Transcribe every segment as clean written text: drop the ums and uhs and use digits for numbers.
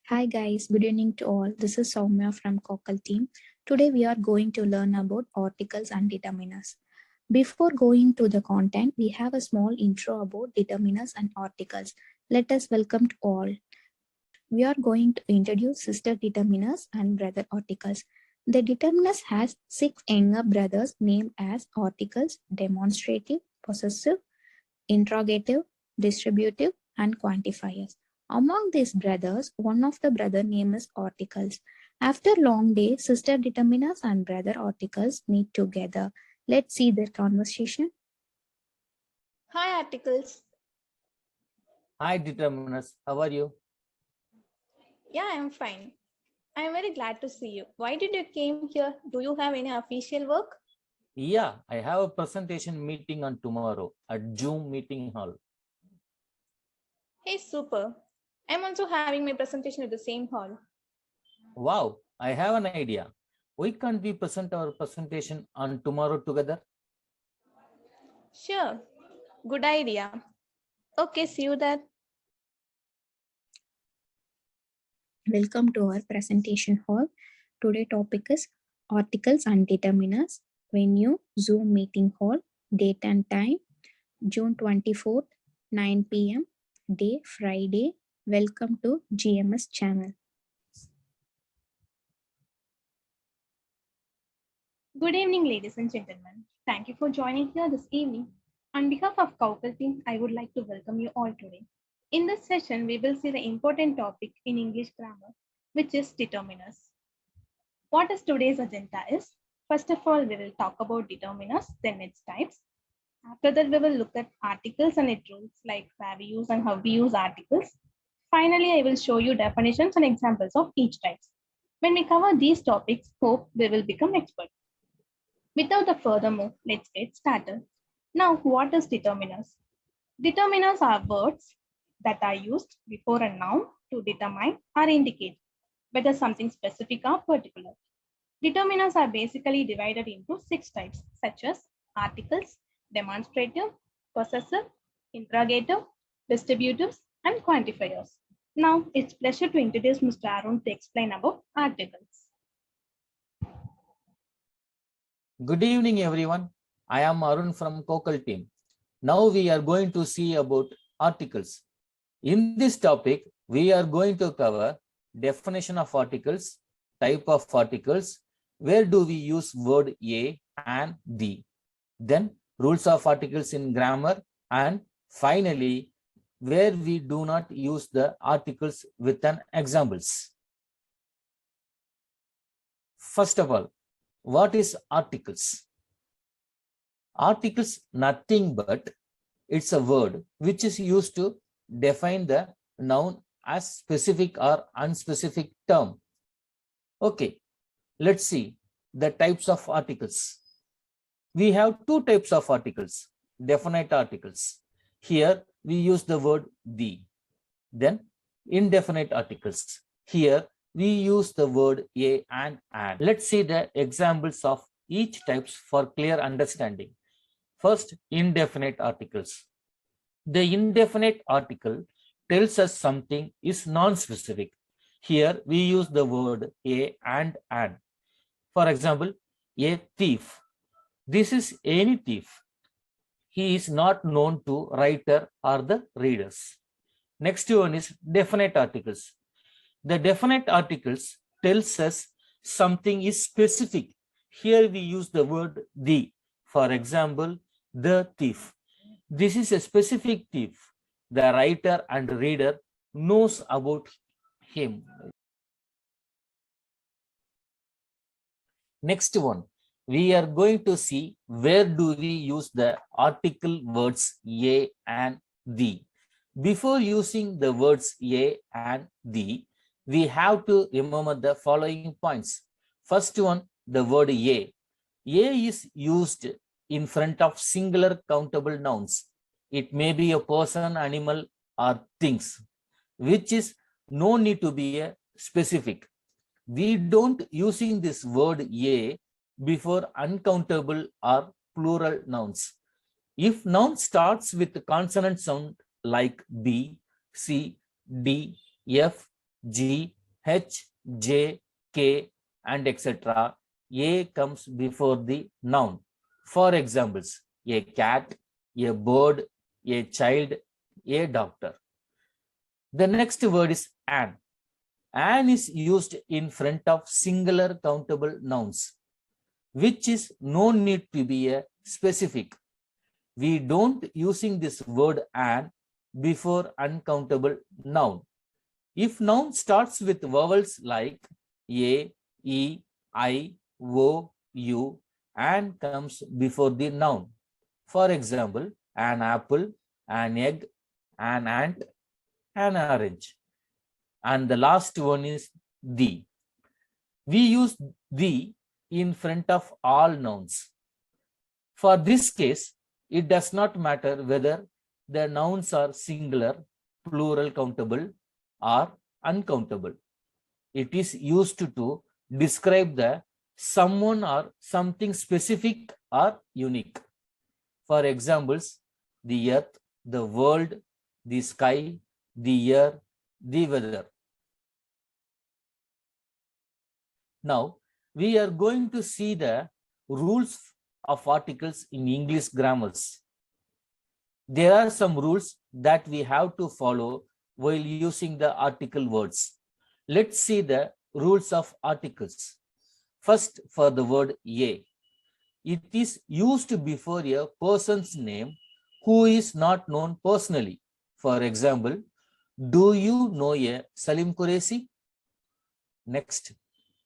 Hi guys, good evening to all. This is Soumya from Coucal team. Today we are going to learn about articles and determiners. Before going to the content, we have a small intro about determiners and articles. Let us welcome to all. We are going to introduce sister determiners and brother articles. The determiners has 6 younger brothers named as articles: demonstrative, possessive, interrogative, distributive, and quantifiers. Among these brothers, one of the brother name is articles. After long day, sister determiners and brother articles meet together. Let's see their conversation. Hi, articles. Hi, determiners. How are you? Yeah, I'm fine. I'm very glad to see you. Why did you came here? Do you have any official work? Yeah, I have a presentation meeting on tomorrow at Zoom meeting hall. Hey, super. I'm also having my presentation at the same hall. Wow, I have an idea. Why can't we present our presentation on tomorrow together? Sure. Good idea. Okay, see you there. Welcome to our presentation hall. Today topic is articles and determiners. Venue, Zoom meeting hall, date and time, June 24th, 9 p.m. Day, Friday. Welcome to GMS channel. Good evening, ladies and gentlemen. Thank you for joining here this evening. On behalf of Coucal team, I would like to welcome you all today. In this session, we will see the important topic in English grammar, which is determiners. What is today's agenda is, first of all, we will talk about determiners, then its types. After that, we will look at articles and its rules, like where we use and how we use articles. Finally, I will show you definitions and examples of each type. When we cover these topics, hope we will become experts. Without a further move, let's get started. Now, what is determiners? Determiners are words that are used before a noun to determine or indicate whether something specific or particular. Determiners are basically divided into 6 types, such as articles, demonstrative, possessive, interrogative, distributives, and quantifiers. Now, it's pleasure to introduce Mr. Arun to explain about articles. Good evening, everyone. I am Arun from Coucal team. Now we are going to see about articles. In this topic, we are going to cover definition of articles, type of articles, where do we use word a and the, then rules of articles in grammar, and finally, where we do not use the articles with an examples. First of all, what is articles? Articles nothing but it's a word which is used to define the noun as specific or unspecific term. Okay, let's see the types of articles. We have 2 types of articles, definite articles. Here we use the word the. Then indefinite articles. Here we use the word a and an. Let's see the examples of each types for clear understanding. First, indefinite articles. The indefinite article tells us something is non-specific. Here we use the word a and an. For example, a thief. This is any thief. He is not known to writer or the readers. Next one is definite articles. The definite articles tells us something is specific. Here we use the word the. For example, the thief. This is a specific thief. The writer and reader knows about him. Next one, we are going to see where do we use the article words a and the. Before using the words a and the, we have to remember the following points. First one, the word a. A is used in front of singular countable nouns. It may be a person, animal, or things, which is no need to be a specific. We don't using this word a before uncountable or plural nouns. If noun starts with consonant sound like B, C, D, F, G, H, J, K, and etc., A comes before the noun. For examples, a cat, a bird, a child, a doctor. The next word is an. An is used in front of singular countable nouns, which is no need to be a specific. We don't using this word an before uncountable noun. If noun starts with vowels like a, e, I, o, u, and comes before the noun. For example, an apple, an egg, an ant, an orange. And the last one is the. We use the in front of all nouns. For this case, it does not matter whether the nouns are singular, plural countable, or uncountable. It is used to describe the someone or something specific or unique. For examples, the earth, the world, the sky, the air, the weather. Now, we are going to see the rules of articles in English grammars. There are some rules that we have to follow while using the article words. Let's see the rules of articles. First, for the word a. It is used before a person's name who is not known personally. For example, do you know a Salim Qureshi? Next,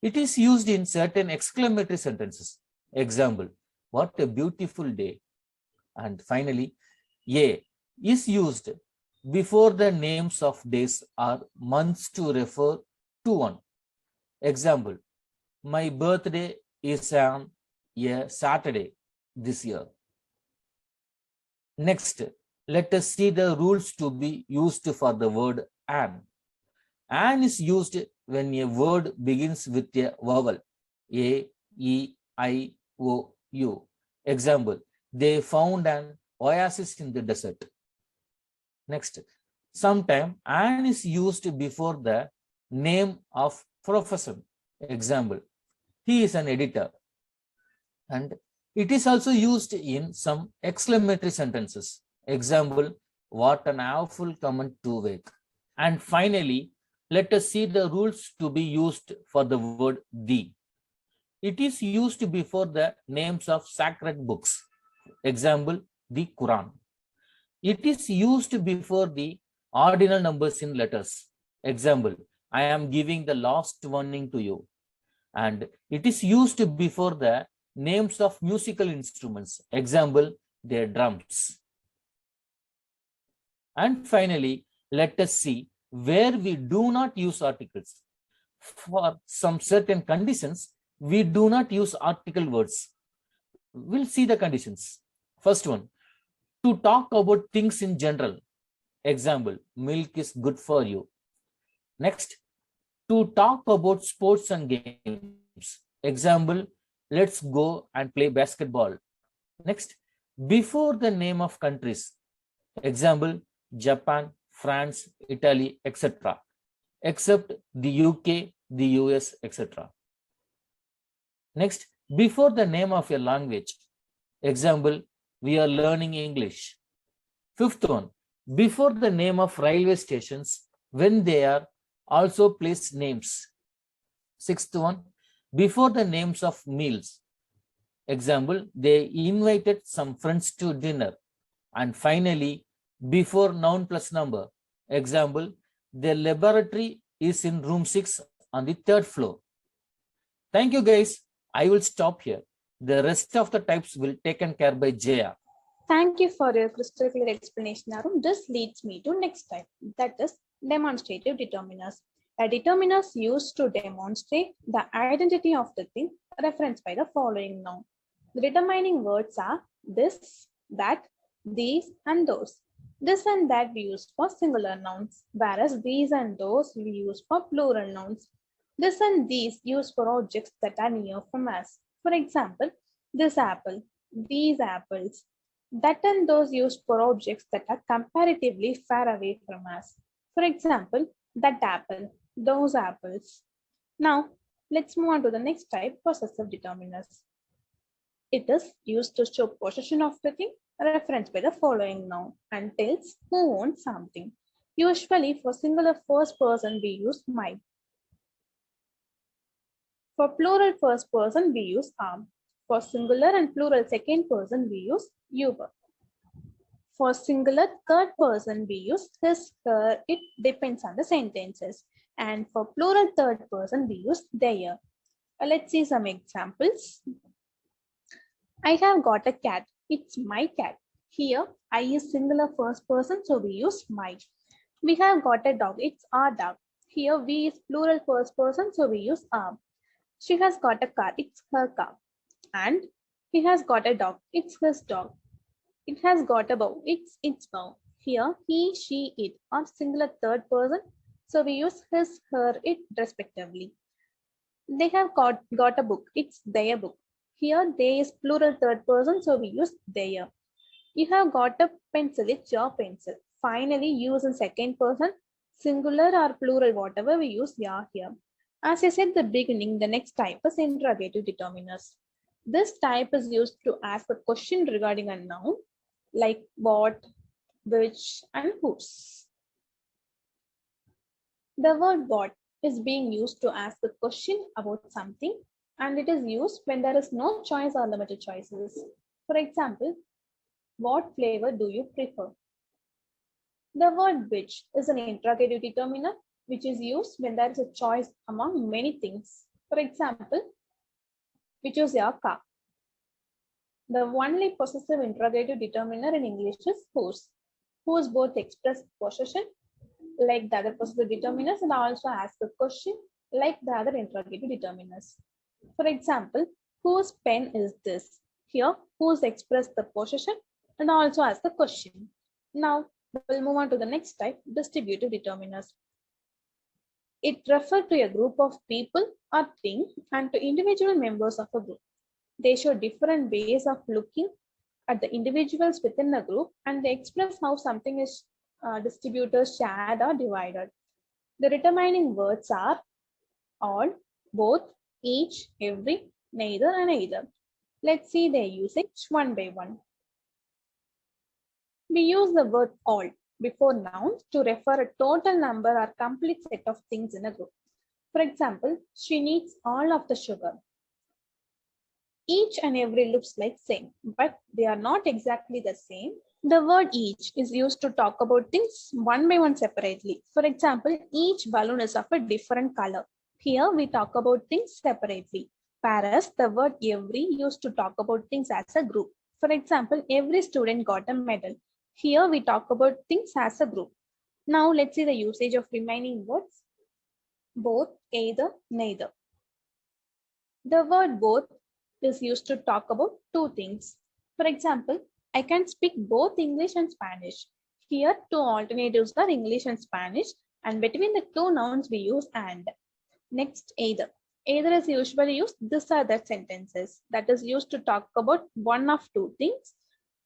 it is used in certain exclamatory sentences. Example, what a beautiful day. And finally, a is used before the names of days or months to refer to one. Example, my birthday is on a Saturday this year. Next, let us see the rules to be used for the word an. An is used when a word begins with a vowel, a, e, I, o, u. Example, they found an oasis in the desert. Next, sometimes an is used before the name of profession. Example, he is an editor. And it is also used in some exclamatory sentences. Example, what an awful comment to wake. And finally, let us see the rules to be used for the word the. It is used before the names of sacred books. Example, the Quran. It is used before the ordinal numbers in letters. Example, I am giving the last warning to you. And it is used before the names of musical instruments. Example, their drums. And finally, let us see where we do not use articles. For some certain conditions, we do not use article words. We'll see the conditions. First one, to talk about things in general. Example, milk is good for you. Next, to talk about sports and games. Example, let's go and play basketball. Next, before the name of countries. Example, Japan, France, Italy, etc. Except the UK, the US, etc. Next, before the name of a language. Example, we are learning English. Fifth one, before the name of railway stations when they are also place names. Sixth one, before the names of meals. Example, they invited some friends to dinner. And finally, before noun plus number. Example, the laboratory is in room 6 on the 3rd floor. Thank you guys. I will stop here. The rest of the types will taken care by Jaya. Thank you for your crystal clear explanation, Arun. This leads me to next type, that is demonstrative determiners. A determiner is used to demonstrate the identity of the thing referenced by the following noun. The determining words are this, that, these, and those. This and that we use for singular nouns, whereas these and those we use for plural nouns. This and these used for objects that are near from us. For example, this apple, these apples. That and those used for objects that are comparatively far away from us. For example, that apple, those apples. Now, let's move on to the next type, possessive determiners. It is used to show possession of the thing, referenced by the following noun, and tells who owns something. Usually, for singular first person, we use my. For plural first person, we use am. For singular and plural second person, we use you. For singular third person, we use his, her, it depends on the sentences. And for plural third person, we use their. Let's see some examples. I have got a cat. It's my cat. Here, I is singular first person, so we use my. We have got a dog. It's our dog. Here, we is plural first person, so we use our. She has got a car. It's her car. And he has got a dog. It's his dog. It has got a bow. It's its bow. Here, he, she, it are singular third person, so we use his, her, it respectively. They have got a book. It's their book. Here, they is plural third person, so we use their. You have got a pencil. It's your pencil. Finally, use in second person, singular or plural, whatever we use your here. As I said at the beginning, the next type is interrogative determiners. This type is used to ask a question regarding a noun like what, which, and whose. The word what is being used to ask a question about something, and it is used when there is no choice or limited choices. For example, what flavor do you prefer? The word which is an interrogative determiner which is used when there is a choice among many things. For example, which is your car? The only possessive interrogative determiner in English is whose. Whose both express possession like the other possessive determiners and also ask a question like the other interrogative determiners. For example, whose pen is this? Here, whose express the possession and also ask the question. Now, we'll move on to the next type, distributive determiners. It refers to a group of people or things and to individual members of a group. They show different ways of looking at the individuals within a group and they express how something is distributed, shared, or divided. The determining words are all, both, each, every, neither, and either. Let's see their usage one by one. We use the word all before nouns to refer a total number or complete set of things in a group. For example, she needs all of the sugar. Each and every looks like same, but they are not exactly the same. The word each is used to talk about things one by one separately. For example, each balloon is of a different color. Here we talk about things separately. Whereas the word every used to talk about things as a group. For example, every student got a medal. Here we talk about things as a group. Now let's see the usage of remaining words. Both, either, neither. The word both is used to talk about two things. For example, I can speak both English and Spanish. Here, two alternatives are English and Spanish, and between the two nouns we use and. Next, either. Either is usually used this or that sentences that is used to talk about one of two things.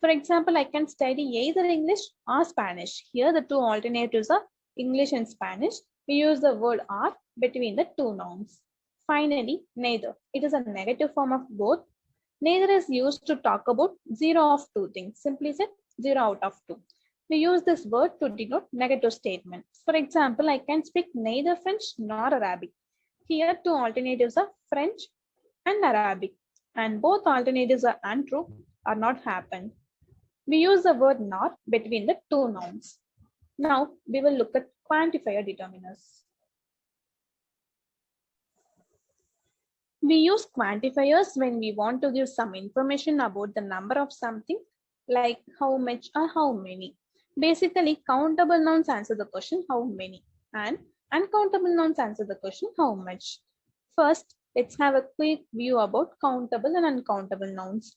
For example, I can study either English or Spanish. Here, the two alternatives are English and Spanish. We use the word are between the two nouns. Finally, neither. It is a negative form of both. Neither is used to talk about zero of two things. Simply said, zero out of two. We use this word to denote negative statements. For example, I can speak neither French nor Arabic. Here, two alternatives are French and Arabic, and both alternatives are untrue or not happened. We use the word not between the two nouns. Now, we will look at quantifier determiners. We use quantifiers when we want to give some information about the number of something, like how much or how many. Basically, countable nouns answer the question how many, and uncountable nouns answer the question how much. First, let's have a quick view about countable and uncountable nouns.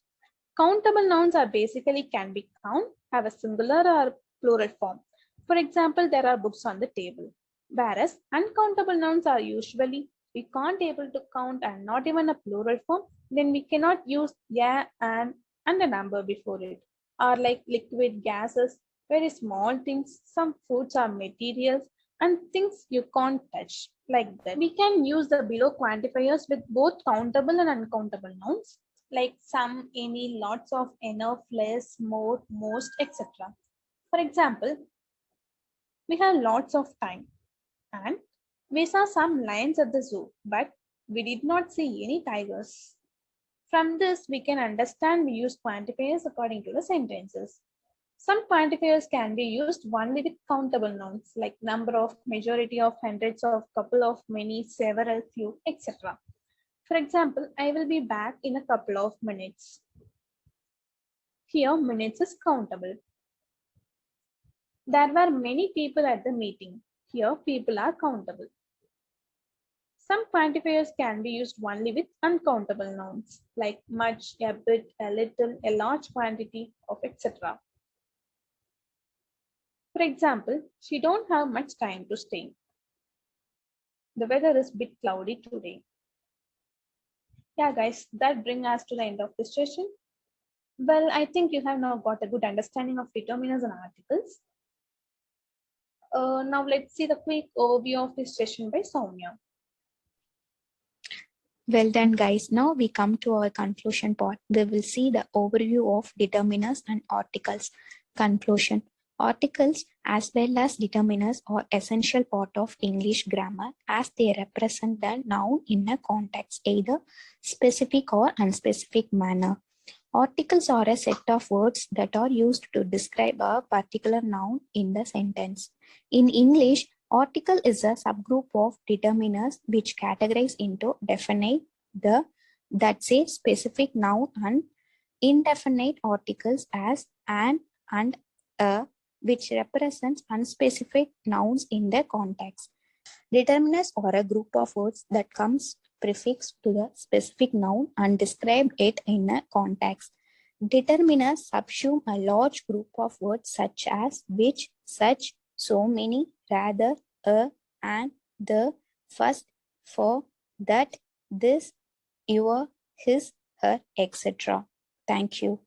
Countable nouns are basically can be count, have a singular or plural form. For example, there are books on the table. Whereas uncountable nouns are usually we can't able to count and not even a plural form, then we cannot use yeah and a number before it. Or like liquid gases, very small things, some foods or materials, and things you can't touch, like that. We can use the below quantifiers with both countable and uncountable nouns, like some, any, lots of, enough, less, more, most, etc. For example, we have lots of time and we saw some lions at the zoo, but we did not see any tigers. From this, we can understand we use quantifiers according to the sentences. Some quantifiers can be used only with countable nouns like number of, majority of, hundreds of, couple of, many, several, few, etc. For example, I will be back in a couple of minutes. Here, minutes is countable. There were many people at the meeting. Here, people are countable. Some quantifiers can be used only with uncountable nouns like much, a bit, a little, a large quantity of, etc. For example, she don't have much time to stay. The weather is a bit cloudy today. Yeah, guys, that brings us to the end of this session. Well, I think you have now got a good understanding of determiners and articles. Now let's see the quick overview of this session by Soumya. Well done, guys. Now we come to our conclusion part. We will see the overview of determiners and articles. Conclusion. Articles as well as determiners are essential part of English grammar as they represent the noun in a context, either specific or unspecific manner. Articles are a set of words that are used to describe a particular noun in the sentence. In English, article is a subgroup of determiners which categorize into definite, the, that's a specific noun, and indefinite articles as an and a, which represents unspecific nouns in the context. Determiners are a group of words that comes prefixed to the specific noun and describe it in a context. Determiners subsume a large group of words such as which, such, so many, rather, a, and, the, first, for, that, this, your, his, her, etc. Thank you.